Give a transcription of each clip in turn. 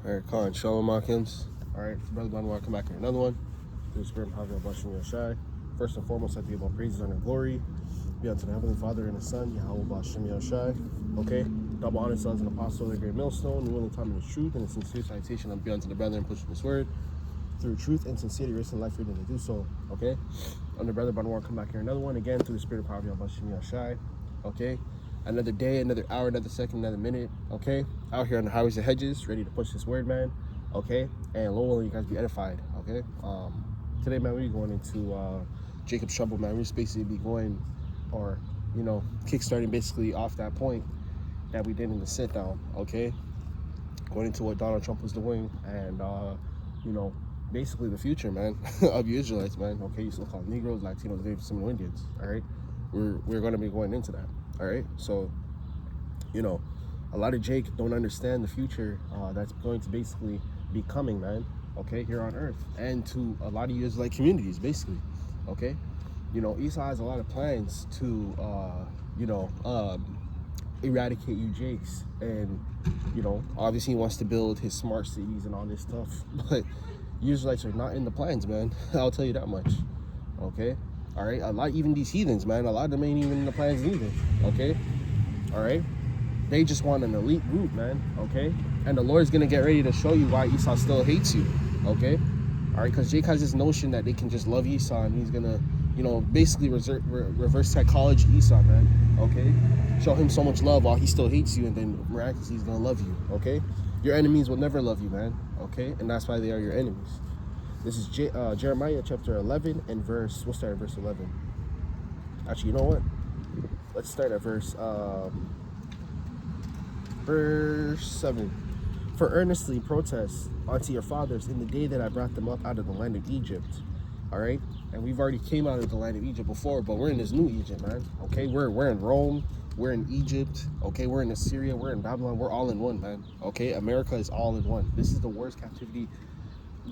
All right, Khan, Shalom Akims. All right, Brother Ban, want to come back here. Another one. Through the Spirit of Yahawashi. First and foremost, I have to give all praises, honor, and glory be unto the Heavenly Father and the Son, Yahawashi. Okay, double honor, sons and apostles, the great millstone, the willing time and the truth, and a sincere citation unto unto the brethren, pushing this word through truth and sincerity, risk and life freedom to do so. Okay, I'm the Brother Ban, want to come back here. Another one again through the Spirit of Yahawashi. Okay. Another day, another hour, another second, another minute, okay? Out here on the highways and hedges, ready to push this word, man, okay? And Lord willing, you guys be edified, okay? Today, man, we're going into Jacob's trouble, man. We're just basically be going, or, you know, kickstarting basically off that point that we did in the sit-down, okay? Going into what Donald Trump was doing and, you know, basically the future, man, of you Israelites, man, okay? You still call Negroes, Latinos, Native Seminole Indians, all right? We're going to be going into that. All right, so, you know, a lot of Jake don't understand the future that's going to basically be coming, man, okay, here on earth, and to a lot of you like communities, basically, okay? You know, Esau has a lot of plans to, you know, eradicate you Jakes, and, you know, obviously he wants to build his smart cities and all this stuff, but you Israelites are not in the plans, man. I'll tell you that much, okay? All right, a lot, even these heathens, man, a lot of them ain't even in the plans either, okay? All right, they just want an elite group, man, okay? And the Lord's gonna get ready to show you why Esau still hates you, okay? All right, because Jake has this notion that they can just love Esau, and he's gonna, you know, basically reverse psychology Esau, man, okay? Show him so much love while he still hates you, and then miraculously he's gonna love you, okay? Your enemies will never love you, man, okay? And that's why they are your enemies. This is Jeremiah chapter 11 and verse, we'll start at verse 11. Actually, you know what? Let's start at verse 7. For earnestly protest unto your fathers in the day that I brought them up out of the land of Egypt. All right? And we've already came out of the land of Egypt before, but we're in this new Egypt, man. Okay? We're in Rome. We're in Egypt. Okay? We're in Assyria. We're in Babylon. We're all in one, man. Okay? America is all in one. This is the worst captivity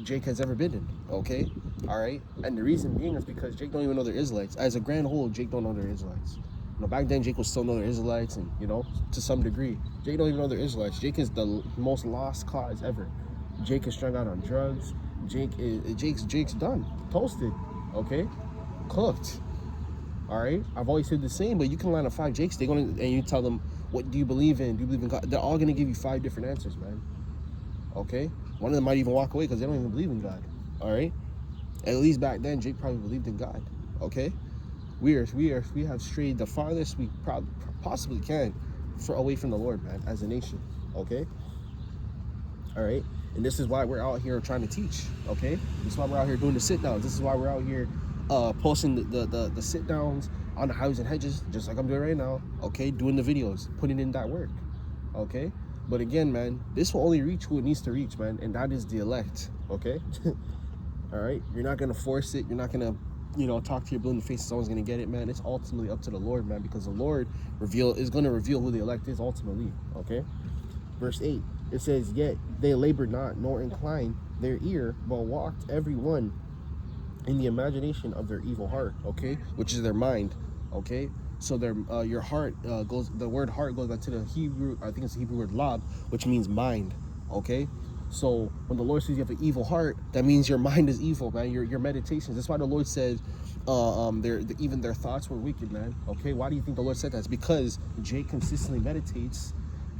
Jake has ever been in, okay? All right? And the reason being is because Jake don't even know they're Israelites. As a grand whole, Jake don't know they're Israelites. You know, back then, Jake will still know they're Israelites, and, you know, to some degree. Jake don't even know they're Israelites. Jake is the most lost cause ever. Jake is strung out on drugs. Jake's done. Toasted, okay? Cooked. All right? I've always said the same, but you can line up 5 Jakes, they're gonna, and you tell them, what do you believe in? Do you believe in God? They're all gonna give you 5 different answers, man. Okay? One of them might even walk away because they don't even believe in God. All right? At least back then, Jake probably believed in God. Okay? We have strayed the farthest we possibly can away from the Lord, man, as a nation. Okay? All right? And this is why we're out here trying to teach. Okay? This is why we're out here doing the sit-downs. This is why we're out here posting the sit-downs on the highways and hedges, just like I'm doing right now. Okay? Doing the videos, putting in that work. Okay? But again, man, this will only reach who it needs to reach, man, and that is the elect, okay? All right? You're not going to force it. You're not going to, you know, talk to your blue in the face. Someone's going to get it, man. It's ultimately up to the Lord, man, because the Lord is going to reveal who the elect is ultimately, okay? Verse 8, it says, yet they labored not, nor inclined their ear, but walked every one in the imagination of their evil heart, okay? Which is their mind, okay? So your heart goes, the word heart goes back to the Hebrew, I think it's the Hebrew word lab, which means mind, okay? So when the Lord says you have an evil heart, that means your mind is evil, man. Your meditations. That's why the Lord says even their thoughts were wicked, man. Okay, why do you think the Lord said that? It's because Jake consistently meditates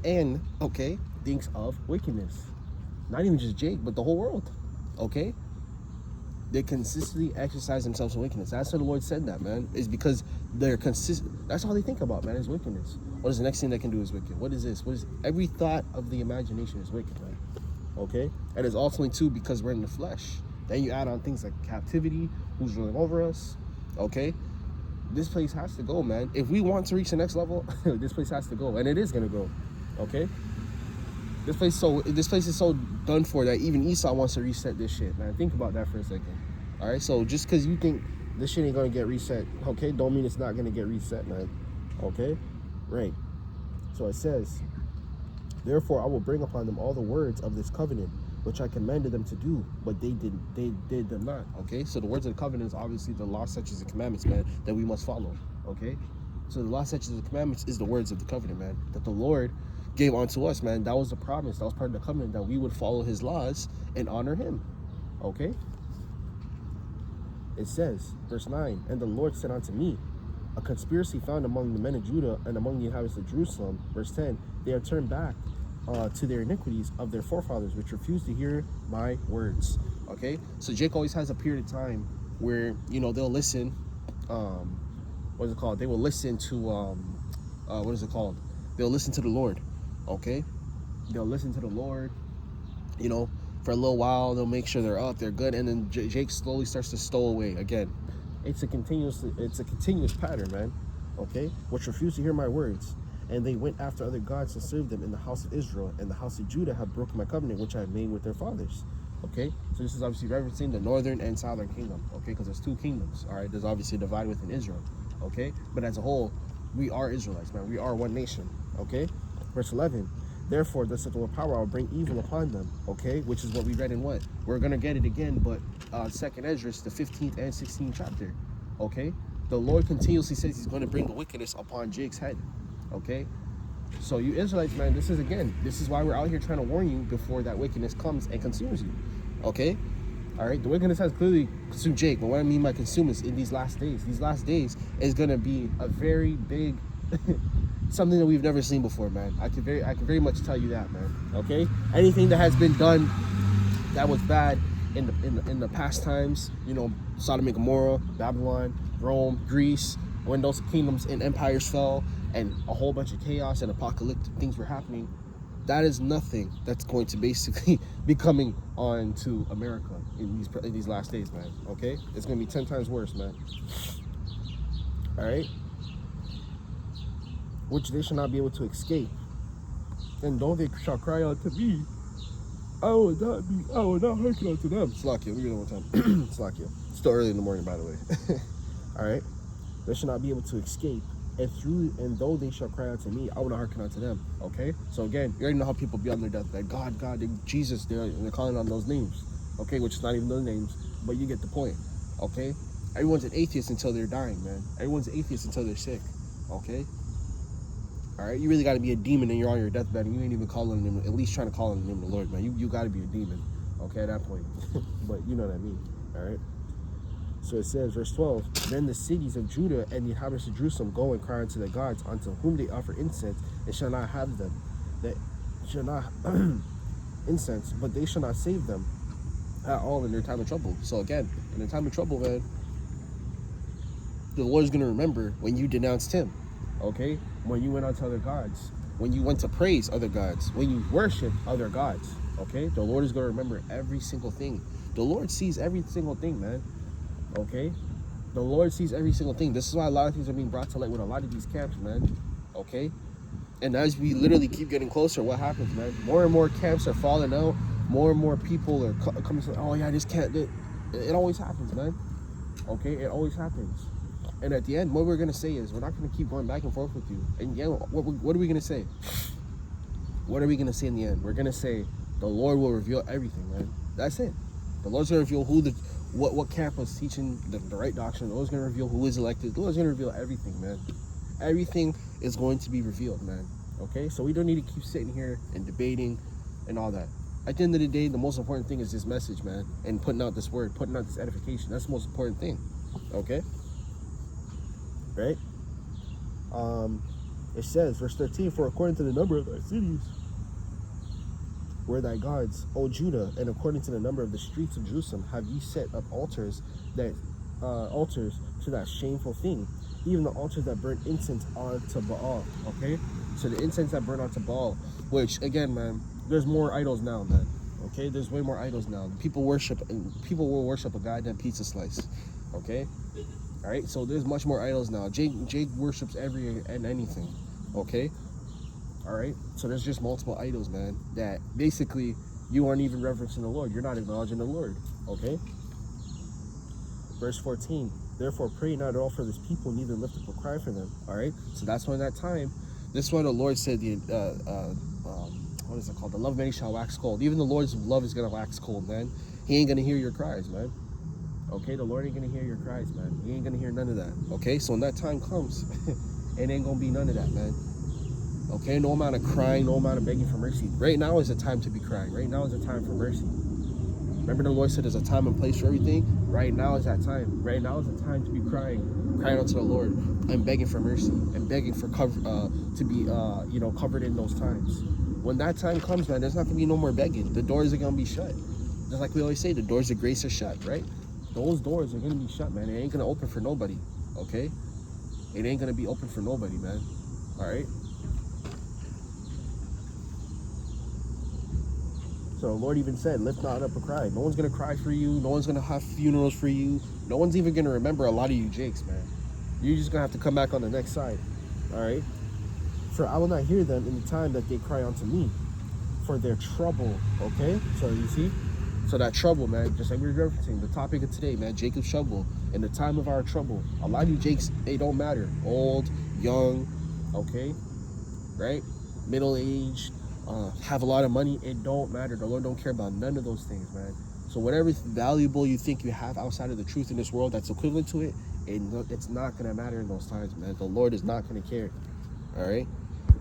and, okay, thinks of wickedness. Not even just Jake, but the whole world, okay? They consistently exercise themselves in wickedness. That's why the Lord said that, man. Is because they're consistent. That's all they think about, man, is wickedness. What is the next thing they can do is wicked? What is this? What is every thought of the imagination is wicked, man. Okay? And it's ultimately too because we're in the flesh. Then you add on things like captivity, who's ruling over us. Okay? This place has to go, man. If we want to reach the next level, this place has to go. And it is gonna go. Okay? This place is so done for that even Esau wants to reset this shit, man. Think about that for a second. All right, so just because you think this shit ain't gonna get reset, okay, don't mean it's not gonna get reset, man. Okay, right. So it says, therefore I will bring upon them all the words of this covenant, which I commanded them to do, but they did them not. Okay, so the words of the covenant is obviously the law, statutes, and commandments, man, that we must follow. Okay, so the law, statutes, and commandments is the words of the covenant, man, that the Lord gave unto us, man. That was the promise. That was part of the covenant, that we would follow his laws and honor him. Okay? It says, verse 9, and the Lord said unto me, a conspiracy found among the men of Judah and among the inhabitants of Jerusalem. Verse 10, they are turned back to their iniquities of their forefathers, which refused to hear my words. Okay? So Jake always has a period of time where, you know, they'll listen. What is it called? They will listen to, what is it called? They'll listen to the Lord. Okay? They'll listen to the Lord, you know, for a little while. They'll make sure they're up, they're good, and then Jake slowly starts to stow away again. It's a continuous pattern, man. Okay? Which refused to hear my words. And they went after other gods to serve them in the house of Israel, and the house of Judah have broken my covenant, which I have made with their fathers. Okay? So this is obviously referencing the northern and southern kingdom. Okay? Because there's two kingdoms. All right? There's obviously a divide within Israel. Okay? But as a whole, we are Israelites, man. We are one nation. Okay? Verse 11. Therefore, thus saith the Lord power, I will bring evil upon them. Okay? Which is what we read in what? We're going to get it again, but 2nd Ezra, the 15th and 16th chapter. Okay? The Lord continuously says he's going to bring the wickedness upon Jake's head. Okay? So you Israelites, man, this is why we're out here trying to warn you before that wickedness comes and consumes you. Okay? All right? The wickedness has clearly consumed Jake, but what I mean by consume is in these last days. These last days is going to be a very big something that we've never seen before, man. I can very much tell you that, man. Okay? Anything that has been done that was bad in the past times, you know, Sodom and Gomorrah, Babylon, Rome, Greece, when those kingdoms and empires fell and a whole bunch of chaos and apocalyptic things were happening, that is nothing that's going to basically be coming on to America in these last days, man. Okay? It's going to be 10 times worse, man. All right? Which they shall not be able to escape. And though they shall cry out to me, I will not hearken unto them. Slakia, we read it one time. Slakia. Still early in the morning, by the way. All right? They shall not be able to escape. And though they shall cry out to me, I will not hearken unto them. Okay? So again, you already know how people be on their deathbed. God, Jesus, they're calling on those names. Okay? Which is not even those names, but you get the point. Okay? Everyone's an atheist until they're dying, man. Everyone's an atheist until they're sick. Okay? All right? You really got to be a demon and you're on your deathbed and you ain't even calling him, at least trying to call on the name of the Lord, man. You got to be a demon. Okay? At that point. But you know what I mean. All right? So it says, verse 12, then the cities of Judah and the inhabitants of Jerusalem go and cry unto their gods, unto whom they offer incense, and shall not have them. They shall not incense, but they shall not save them at all in their time of trouble. So again, in their time of trouble, man, the Lord is going to remember when you denounced him, okay? When you went on to other gods, when you went to praise other gods, when you worship other gods, okay? The Lord is going to remember every single thing. The Lord sees every single thing, man. Okay, the Lord sees every single thing. This is why a lot of things are being brought to light with a lot of these camps, man. Okay, and as we literally keep getting closer, what happens, man? More and more camps are falling out. More and more people are coming to, oh yeah, this can't. It always happens, man. Okay, it always happens. And at the end, what we're gonna say is we're not gonna keep going back and forth with you. And yeah, what are we gonna say? What are we gonna say in the end? We're gonna say the Lord will reveal everything, man. That's it. The Lord's gonna reveal what camp was teaching the right doctrine. The Lord's going to reveal who is elected. The Lord's going to reveal everything, man. Everything is going to be revealed, man. Okay? So we don't need to keep sitting here and debating and all that. At the end of the day, the most important thing is this message, man. And putting out this word, putting out this edification. That's the most important thing. Okay? Right? It says, verse 13, for according to the number of thy cities were thy gods, O Judah, and according to the number of the streets of Jerusalem have ye set up altars to that shameful thing, even the altars that burn incense onto Baal. Okay, so the incense that burn onto Baal, which again, man, there's more idols now, man. Okay, there's way more idols now. People will worship a goddamn pizza slice. Okay, all right. So there's much more idols now. Jake worships every and anything. Okay. All right, so there's just multiple idols, man, that basically you aren't even reverencing the Lord. You're not acknowledging the Lord, okay? Verse 14, therefore pray not at all for this people, neither lift up a cry for them, all right? So that's when that time, this is when the Lord said, what is it called? The love of many shall wax cold. Even the Lord's love is going to wax cold, man. He ain't going to hear your cries, man. Okay, the Lord ain't going to hear your cries, man. He ain't going to hear none of that, okay? So when that time comes, it ain't going to be none of that, man. Okay, no amount of crying, no amount of begging for mercy. Right now is a time to be crying. Right now is a time for mercy. Remember the Lord said there's a time and place for everything? Right now is that time. Right now is the time to be crying out to the Lord and begging for mercy and begging for to be covered in those times. When that time comes, man, there's not gonna be no more begging. The doors are gonna be shut. Just like we always say, the doors of grace are shut, right? Those doors are gonna be shut, man. It ain't gonna open for nobody, okay? It ain't gonna be open for nobody, man. All right? So the Lord even said, lift not up a cry. No one's going to cry for you. No one's going to have funerals for you. No one's even going to remember a lot of you jakes, man. You're just going to have to come back on the next side. All right? For I will not hear them in the time that they cry unto me for their trouble. Okay? So you see? So that trouble, man, just like we were referencing, the topic of today, man, Jacob's trouble. In the time of our trouble, a lot of you jakes, they don't matter. Old, young, okay? Right? Middle-aged, have a lot of money, it don't matter. The Lord don't care about none of those things, man. So whatever valuable you think you have outside of the truth in this world that's equivalent to it, it's not going to matter in those times, man. The Lord is not going to care, all right?